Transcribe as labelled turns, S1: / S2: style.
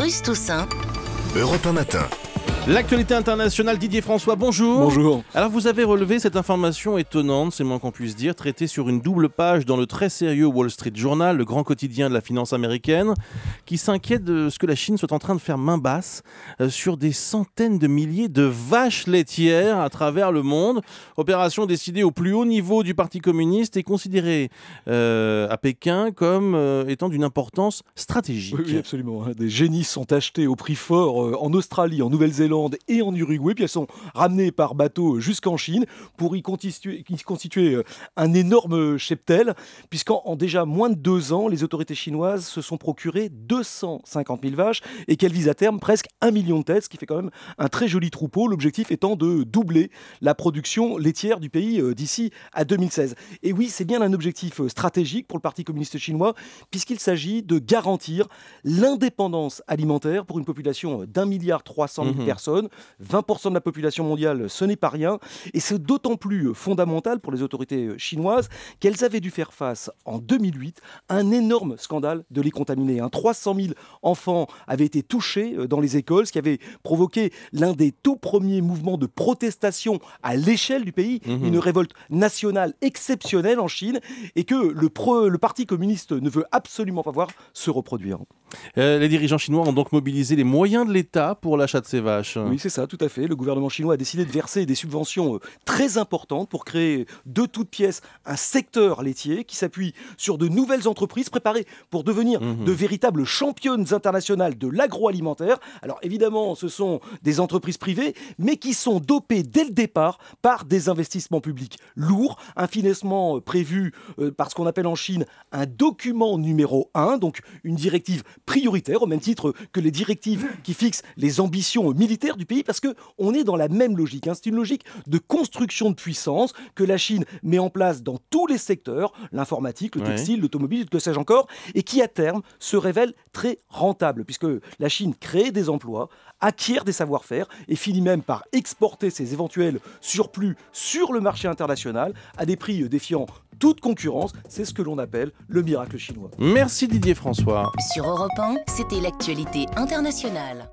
S1: Bruce Toussaint.
S2: Europe 1 matin.
S3: L'actualité internationale, Didier François, bonjour.
S4: Bonjour.
S3: Alors vous avez relevé cette information étonnante, c'est moins qu'on puisse dire, traitée sur une double page dans le très sérieux Wall Street Journal, le grand quotidien de la finance américaine, qui s'inquiète de ce que la Chine soit en train de faire main basse sur des centaines de milliers de vaches laitières à travers le monde. Opération décidée au plus haut niveau du Parti communiste et considérée à Pékin comme étant d'une importance stratégique.
S4: Oui, absolument. Des génisses sont achetées au prix fort en Australie, en Nouvelle-Zélande et en Uruguay, puis elles sont ramenées par bateau jusqu'en Chine pour y constituer un énorme cheptel, puisqu'en déjà moins de 2 ans, les autorités chinoises se sont procurées 250 000 vaches et qu'elles visent à terme presque 1 million de têtes, ce qui fait quand même un très joli troupeau, l'objectif étant de doubler la production laitière du pays d'ici à 2016. Et oui, c'est bien un objectif stratégique pour le Parti communiste chinois, puisqu'il s'agit de garantir l'indépendance alimentaire pour une population d'1,3 milliard de personnes. 20% de la population mondiale, ce n'est pas rien. Et c'est d'autant plus fondamental pour les autorités chinoises qu'elles avaient dû faire face en 2008 à un énorme scandale de lait contaminé. 300 000 enfants avaient été touchés dans les écoles, ce qui avait provoqué l'un des tout premiers mouvements de protestation à l'échelle du pays, une révolte nationale exceptionnelle en Chine, et que le Parti communiste ne veut absolument pas voir se reproduire.
S3: Les dirigeants chinois ont donc mobilisé les moyens de l'État pour l'achat de ces vaches.
S4: Oui, c'est ça, tout à fait. Le gouvernement chinois a décidé de verser des subventions très importantes pour créer de toutes pièces un secteur laitier qui s'appuie sur de nouvelles entreprises préparées pour devenir de véritables championnes internationales de l'agroalimentaire. Alors évidemment, ce sont des entreprises privées, mais qui sont dopées dès le départ par des investissements publics lourds, un financement prévu par ce qu'on appelle en Chine un document numéro 1, donc une directive prioritaire, au même titre que les directives qui fixent les ambitions militaires du pays, parce qu'on est dans la même logique. C'est une logique de construction de puissance que la Chine met en place dans tous les secteurs, l'informatique, le textile, l'automobile, que sais-je encore, et qui à terme se révèle très rentable, puisque la Chine crée des emplois, acquiert des savoir-faire et finit même par exporter ses éventuels surplus sur le marché international à des prix défiant toute concurrence. C'est ce que l'on appelle le miracle chinois.
S3: Merci Didier François.
S1: Sur Europe 1, c'était l'actualité internationale.